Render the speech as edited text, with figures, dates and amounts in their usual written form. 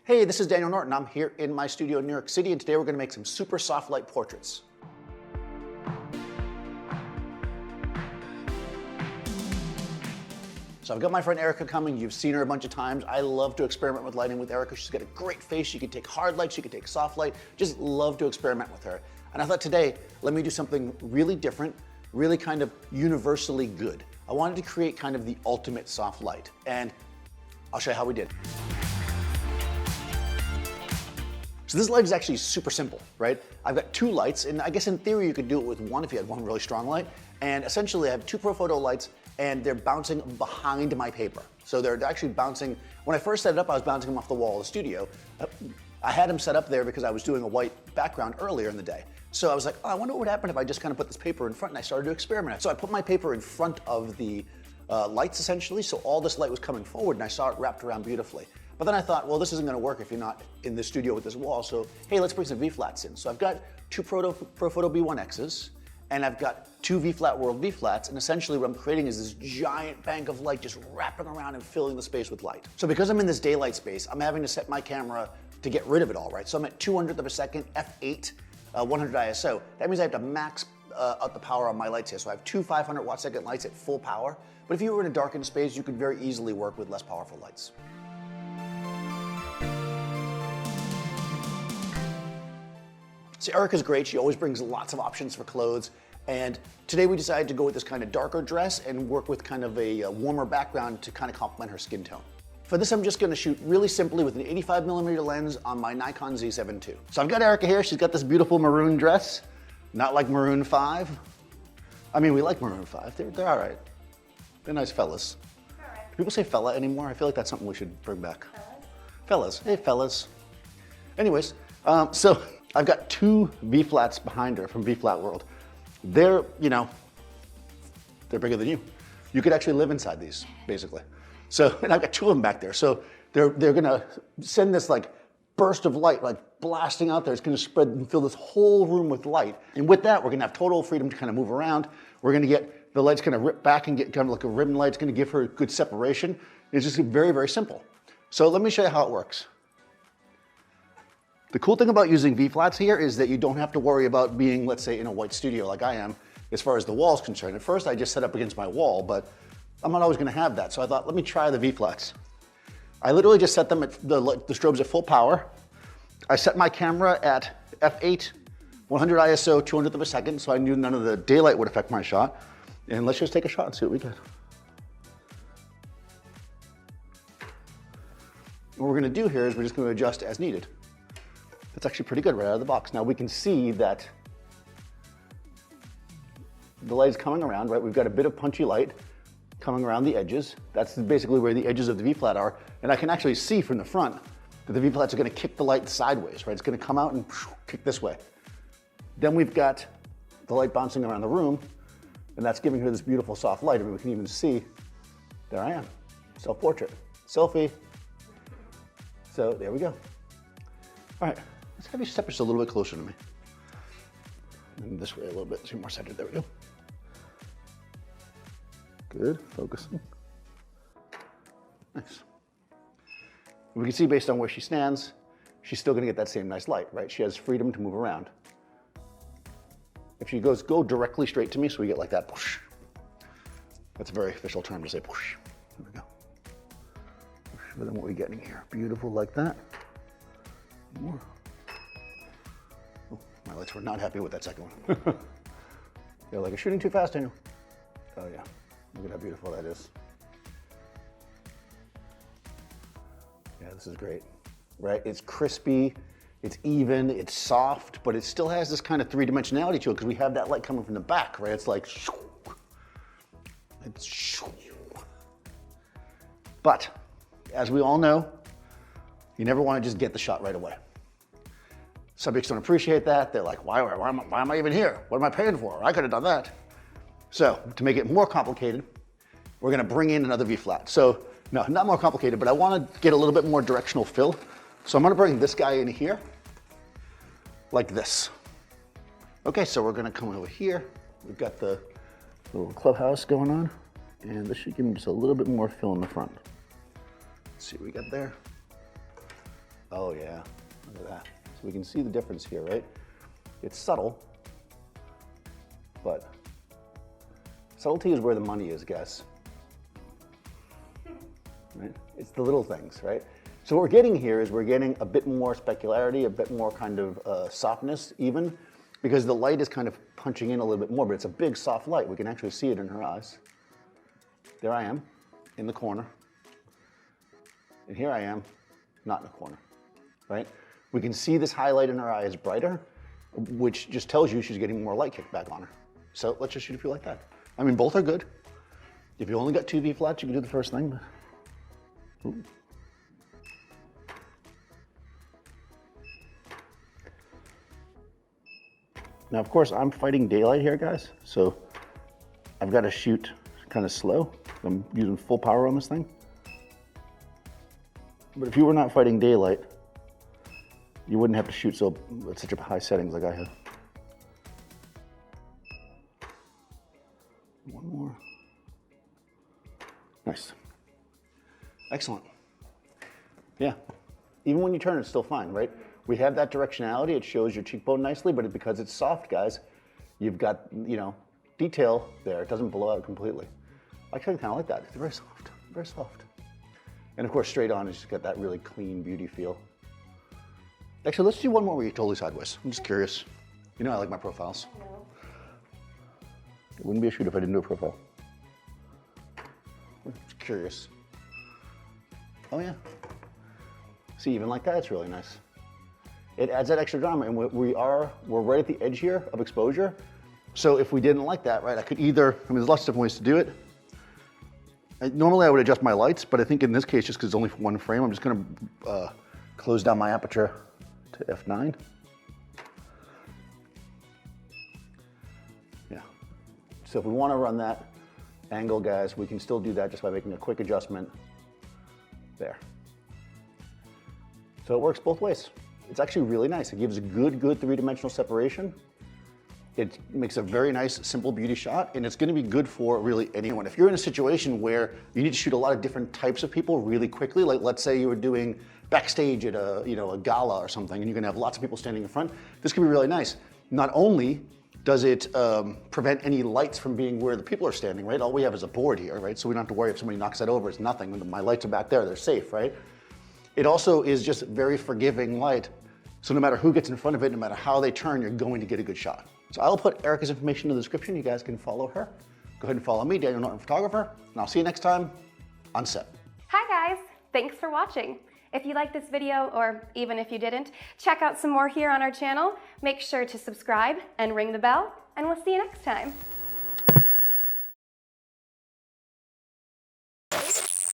Hey, this is Daniel Norton. I'm here in my studio in New York City, and today we're going to make some super soft light portraits. So I've got my friend Erica coming. You've seen her a bunch of times. I love to experiment with lighting with Erica. She's got a great face. She can take hard light, she can take soft light. Just love to experiment with her. And I thought today, let me do something really different, really kind of universally good. I wanted to create kind of the ultimate soft light, and I'll show you how we did. So this light is actually super simple, right? I've got two lights, and I guess in theory you could do it with one if you had one really strong light. And essentially I have two Profoto lights, and they're bouncing behind my paper. So they're actually bouncing, when I first set it up, I was bouncing them off the wall of the studio. I had them set up there because I was doing a white background earlier in the day. So I was like, oh, I wonder what would happen if I just kind of put this paper in front, and I started to experiment. So I put my paper in front of the lights essentially, so all this light was coming forward, and I saw it wrapped around beautifully. But then I thought, well, this isn't gonna work if you're not in the studio with this wall, so hey, let's bring some V-flats in. So I've got two Profoto B1x's, and I've got two V-flat World V-flats, and essentially what I'm creating is this giant bank of light just wrapping around and filling the space with light. So because I'm in this daylight space, I'm having to set my camera to get rid of it all, right? So I'm at 200th of a second, f8, 100 ISO. That means I have to max out the power on my lights here. So I have two 500 watt second lights at full power, but if you were in a darkened space, you could very easily work with less powerful lights. So Erica's great. She always brings lots of options for clothes. And today we decided to go with this kind of darker dress and work with kind of a warmer background to kind of complement her skin tone. For this, I'm just gonna shoot really simply with an 85mm lens on my Nikon Z7ii. So I've got Erica here. She's got this beautiful maroon dress, not like Maroon 5. I mean, we like Maroon 5. They're all right. They're nice fellas. All right. Do people say fella anymore? I feel like that's something we should bring back. Fellas. Hey, fellas. Anyways, so I've got two V-flats behind her from V-flat World. They're, you know, they're bigger than you. You could actually live inside these, basically. So, and I've got two of them back there. So they're gonna send this like burst of light, like blasting out there. It's gonna spread and fill this whole room with light. And with that, we're gonna have total freedom to kind of move around. We're gonna get, the light's gonna rip back and get kind of like a ribbon light. It's gonna give her good separation. It's just very, very simple. So let me show you how it works. The cool thing about using V-flats here is that you don't have to worry about being, let's say, in a white studio like I am, as far as the wall's concerned. At first, I just set up against my wall, but I'm not always gonna have that. So I thought, let me try the V-flats. I literally just set them at the strobes at full power. I set my camera at f8, 100 ISO, 200th of a second, so I knew none of the daylight would affect my shot. And let's just take a shot and see what we get. What we're gonna do here is we're just gonna adjust as needed. That's actually pretty good right out of the box. Now we can see that the light is coming around, right? We've got a bit of punchy light coming around the edges. That's basically where the edges of the V-flat are. And I can actually see from the front that the V-flats are gonna kick the light sideways, right? It's gonna come out and kick this way. Then we've got the light bouncing around the room, and that's giving her this beautiful soft light. I mean, we can even see, there I am, self-portrait, selfie. So there we go. All right. Let's have you step just a little bit closer to me. And this way a little bit, so you're more centered. There we go. Good, focusing. Nice. We can see based on where she stands, she's still gonna get that same nice light, right? She has freedom to move around. If she goes, go directly straight to me, so we get like that, whoosh. That's a very official term to say, whoosh. There we go. But then what are we getting here? Beautiful like that. More. Oh, my lights were not happy with that second one. They're like, you're shooting too fast, Daniel. Oh yeah, look at how beautiful that is. Yeah, this is great, right? It's crispy, it's even, it's soft, but it still has this kind of three-dimensionality to it because we have that light coming from the back, right? It's like, but as we all know, you never want to just get the shot right away. Subjects don't appreciate that. They're like, why am I even here? What am I paying for? I could have done that. So to make it more complicated, we're gonna bring in another V-flat. So no, not more complicated, but I wanna get a little bit more directional fill. So I'm gonna bring this guy in here like this. Okay, so we're gonna come over here. We've got the little clubhouse going on, and this should give me just a little bit more fill in the front. Let's see what we got there. Oh yeah, look at that. So we can see the difference here, right? It's subtle, but subtlety is where the money is, guys. Right? It's the little things, right? So what we're getting here is we're getting a bit more specularity, a bit more kind of softness even, because the light is kind of punching in a little bit more, but it's a big soft light. We can actually see it in her eyes. There I am, in the corner. And here I am, not in the corner, right? We can see this highlight in her eye is brighter, which just tells you she's getting more light kicked back on her. So let's just shoot a few like that. I mean, both are good. If you only got 2 V-flats, you can do the first thing. Ooh. Now, of course, I'm fighting daylight here, guys, so I've got to shoot kind of slow. I'm using full power on this thing. But if you were not fighting daylight, you wouldn't have to shoot at such a high settings like I have. One more. Nice. Excellent. Yeah. Even when you turn, it's still fine, right? We have that directionality. It shows your cheekbone nicely, but because it's soft, guys, you've got, you know, detail there. It doesn't blow out completely. I kind of like that. It's very soft, very soft. And of course, straight on, it's just got that really clean beauty feel. Actually, let's do one more where you're totally sideways. I'm just curious. You know I like my profiles. It wouldn't be a shoot if I didn't do a profile. I'm just curious. Oh yeah. See, even like that, it's really nice. It adds that extra drama, and we're right at the edge here of exposure. So if we didn't like that, right, I could either, I mean, there's lots of different ways to do it. Normally I would adjust my lights, but I think in this case, just because it's only for one frame, I'm just gonna close down my aperture to f9. Yeah. So if we want to run that angle, guys, we can still do that just by making a quick adjustment there. So it works both ways. It's actually really nice. It gives a good three-dimensional separation. It makes a very nice, simple beauty shot, and it's gonna be good for really anyone. If you're in a situation where you need to shoot a lot of different types of people really quickly, like let's say you were doing backstage at a gala or something, and you're gonna have lots of people standing in front, this could be really nice. Not only does it prevent any lights from being where the people are standing, right? All we have is a board here, right? So we don't have to worry if somebody knocks that over, it's nothing. When my lights are back there, they're safe, right? It also is just very forgiving light. So no matter who gets in front of it, no matter how they turn, you're going to get a good shot. So I'll put Erica's information in the description. You guys can follow her. Go ahead and follow me, Daniel Norton Photographer, and I'll see you next time on set. Hi guys, thanks for watching. If you liked this video, or even if you didn't, check out some more here on our channel. Make sure to subscribe and ring the bell, and we'll see you next time.